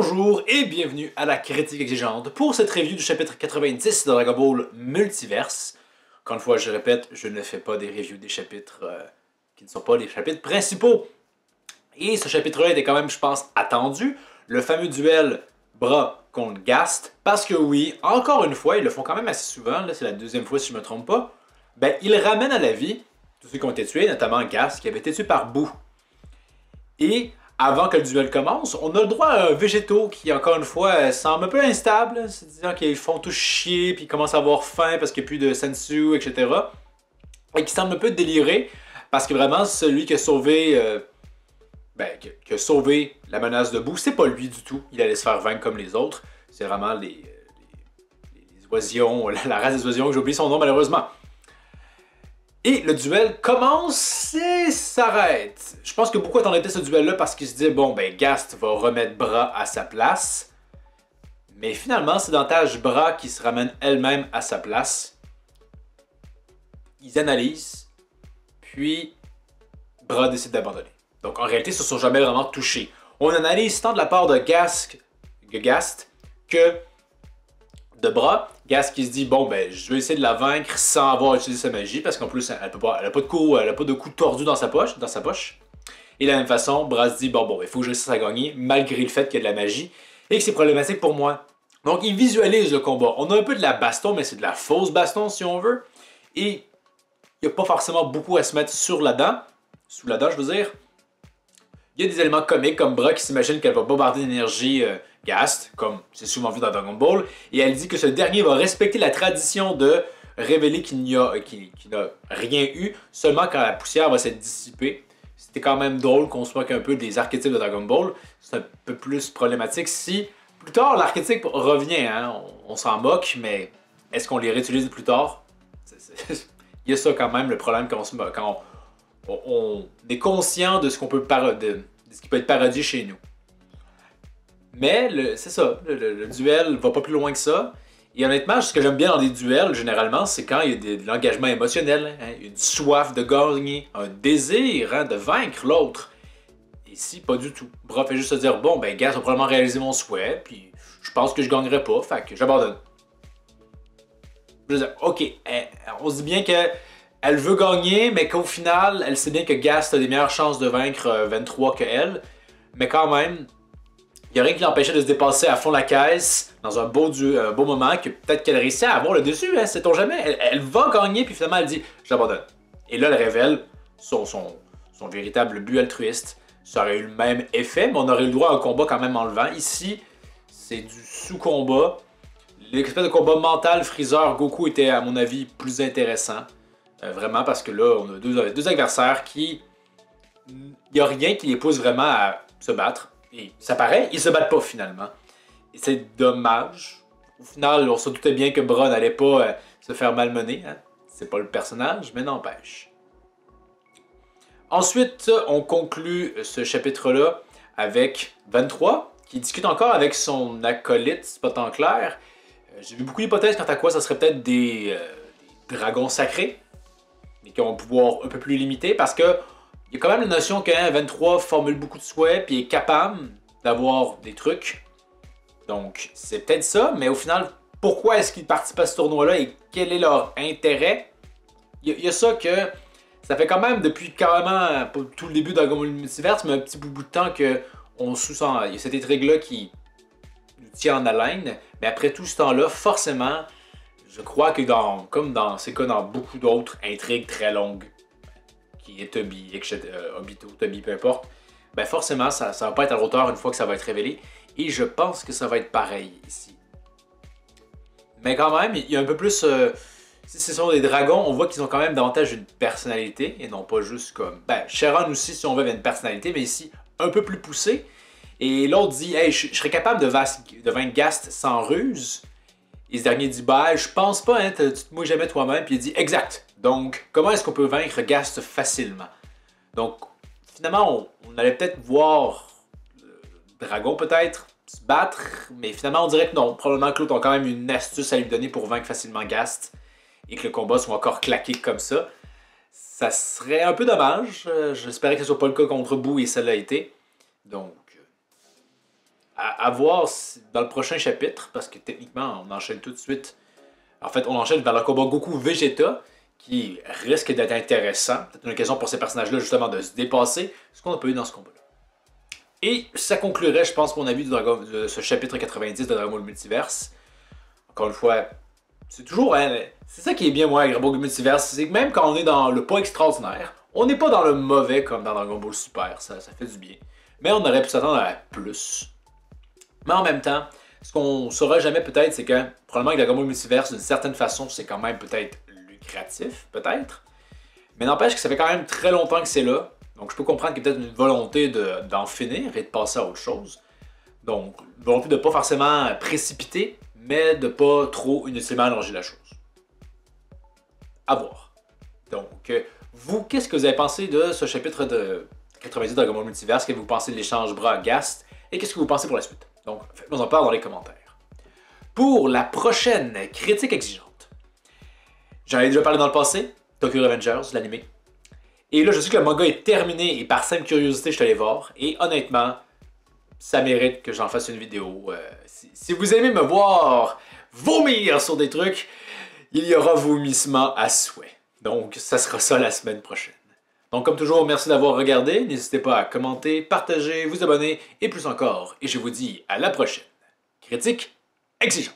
Bonjour et bienvenue à la critique exigeante pour cette review du chapitre 90 de Dragon Ball Multiverse. Encore une fois, je répète, je ne fais pas des reviews des chapitres qui ne sont pas les chapitres principaux. Et ce chapitre-là était quand même, je pense, attendu. Le fameux duel Bra contre Gast. Parce que oui, encore une fois, ils le font quand même assez souvent, c'est la deuxième fois si je ne me trompe pas. Ben, ils ramènent à la vie tous ceux qui ont été tués, notamment Gast, qui avait été tué par Boo. Et avant que le duel commence, on a le droit à un végétaux qui, encore une fois, semble un peu instable. C'est-à-dire qu'ils font tout chier, puis ils commencent à avoir faim parce qu'il n'y a plus de sensu, etc. Et qui semble un peu déliré, parce que vraiment, celui qui a sauvé, qui a sauvé la menace de Boo, c'est pas lui du tout. Il allait se faire vaincre comme les autres. C'est vraiment les oisillons, la race des oisillons, j'ai oublié son nom malheureusement. Et le duel commence et s'arrête. Je pense que beaucoup attendaient ce duel-là parce qu'ils se disaient, bon, ben, Gast va remettre Bra à sa place. Mais finalement, c'est davantage Bra qui se ramène elle-même à sa place. Ils analysent, puis Bra décide d'abandonner. Donc en réalité, ils ne se sont jamais vraiment touchés. On analyse tant de la part de Gast que de Bra. Gast qui se dit, bon, ben, je vais essayer de la vaincre sans avoir utilisé sa magie, parce qu'en plus, elle n'a pas de coup tordu dans sa poche. Et de la même façon, Bra se dit, bon, il faut que je réussisse à gagner, malgré le fait qu'il y a de la magie, et que c'est problématique pour moi. Donc, il visualise le combat. On a un peu de la baston, mais c'est de la fausse baston, si on veut. Et il n'y a pas forcément beaucoup à se mettre sous la dent, je veux dire. Il y a des éléments comiques, comme Bra qui s'imagine qu'elle va bombarder d'énergie Gast, comme c'est souvent vu dans Dragon Ball, et elle dit que ce dernier va respecter la tradition de révéler qu'il n'a rien eu, seulement quand la poussière va s'être dissipée. C'était quand même drôle qu'on se moque un peu des archétypes de Dragon Ball. C'est un peu plus problématique si plus tard l'archétype revient, hein? On s'en moque, mais est-ce qu'on les réutilise plus tard? Il y a ça quand même, le problème quand on est conscient de ce qu'on peut de ce qui peut être parodié chez nous. Mais c'est ça, le duel va pas plus loin que ça. Et honnêtement, ce que j'aime bien dans des duels, généralement, c'est quand il y a de l'engagement émotionnel, hein, une soif de gagner, un désir de vaincre l'autre. Ici, pas du tout. Bra fait juste se dire, bon, ben, Gast va probablement réaliser mon souhait, puis je pense que je gagnerai pas, fait que j'abandonne. Je veux dire, ok, on se dit bien qu'elle veut gagner, mais qu'au final, elle sait bien que Gast a des meilleures chances de vaincre 23 que elle. Mais quand même, il n'y a rien qui l'empêchait de se dépasser à fond la caisse dans un beau moment que peut-être qu'elle réussit à avoir le dessus, hein, sait-on jamais. Elle va gagner, puis finalement elle dit « j'abandonne ». Et là, elle révèle son véritable but altruiste. Ça aurait eu le même effet, mais on aurait eu le droit à un combat quand même enlevant. Ici, c'est du sous-combat. L'espèce de combat mental Freezer-Goku était, à mon avis, plus intéressant. Vraiment, parce que là, on a deux adversaires qui... Il n'y a rien qui les pousse vraiment à se battre. Et ça paraît, ils se battent pas finalement. Et c'est dommage. Au final, on se doutait bien que Bra n'allait pas se faire malmener. Hein? C'est pas le personnage, mais n'empêche. Ensuite, on conclut ce chapitre-là avec 23, qui discute encore avec son acolyte, c'est pas tant clair. J'ai vu beaucoup d'hypothèses quant à quoi ça serait peut-être des dragons sacrés, mais qui ont un pouvoir un peu plus limité, parce que il y a quand même la notion que 23 formule beaucoup de souhaits puis est capable d'avoir des trucs. Donc, c'est peut-être ça, mais au final, pourquoi est-ce qu'ils participent à ce tournoi-là et quel est leur intérêt? Il y a ça que ça fait quand même depuis carrément pas tout le début de Dragon Ball Multiverse, mais un petit bout de temps qu'on sous-sent. Il y a cette intrigue-là qui nous tient en haleine, mais après tout ce temps-là, forcément, je crois que comme dans ces cas, dans beaucoup d'autres intrigues très longues, qui est Toby, etc., Obito, Toby, peu importe, ben forcément, ça va pas être à la hauteur une fois que ça va être révélé. Et je pense que ça va être pareil ici. Mais quand même, il y a un peu plus... si ce sont des dragons, on voit qu'ils ont quand même davantage une personnalité, et non pas juste comme... Ben, Sharon aussi, si on veut, avait une personnalité, mais ici, un peu plus poussée. Et l'autre dit, hey, je serais capable de vaincre Gast sans ruse. Et ce dernier dit, bah, je pense pas, hein, tu te mouilles jamais toi-même. Puis il dit, exact. Donc, comment est-ce qu'on peut vaincre Gast facilement? Donc, finalement, on allait peut-être voir le dragon peut-être se battre, mais finalement, on dirait que non. Probablement que l'autre a quand même une astuce à lui donner pour vaincre facilement Gast et que le combat soit encore claqué comme ça. Ça serait un peu dommage. J'espérais que ce soit pas le cas contre Boo et ça l'a été. Donc, à voir dans le prochain chapitre, parce que techniquement, on enchaîne tout de suite. En fait, on enchaîne vers le combat Goku-Vegeta, qui risque d'être intéressant. Peut-être une occasion pour ces personnages-là, justement, de se dépasser, ce qu'on n'a pas eu dans ce combat-là. Et ça conclurait, je pense, mon avis de ce chapitre 90 de Dragon Ball Multiverse. Encore une fois, c'est toujours... Hein, c'est ça qui est bien, moi, avec Dragon Ball Multiverse, c'est que même quand on est dans le pas extraordinaire, on n'est pas dans le mauvais comme dans Dragon Ball Super, ça fait du bien. Mais on aurait pu s'attendre à plus. Mais en même temps, ce qu'on ne saura jamais peut-être, c'est que probablement que Dragon Ball Multiverse, d'une certaine façon, c'est quand même peut-être lucratif, peut-être. Mais n'empêche que ça fait quand même très longtemps que c'est là. Donc je peux comprendre qu'il y a peut-être une volonté d'en finir et de passer à autre chose. Donc, une volonté de ne pas forcément précipiter, mais de ne pas trop inutilement allonger la chose. À voir. Donc, vous, qu'est-ce que vous avez pensé de ce chapitre de 90 de Dragon Ball Multiverse? Qu'est-ce que vous pensez de l'échange Bras-Gast? Et qu'est-ce que vous pensez pour la suite? Donc, faites-moi en part dans les commentaires. Pour la prochaine critique exigeante, j'en ai déjà parlé dans le passé, Tokyo Revengers, l'anime. Et là, je sais que le manga est terminé et par simple curiosité, je suis allé voir. Et honnêtement, ça mérite que j'en fasse une vidéo. Si vous aimez me voir vomir sur des trucs, il y aura vomissement à souhait. Donc, ça sera ça la semaine prochaine. Donc, comme toujours, merci d'avoir regardé. N'hésitez pas à commenter, partager, vous abonner et plus encore. Et je vous dis à la prochaine. Critique exigeante.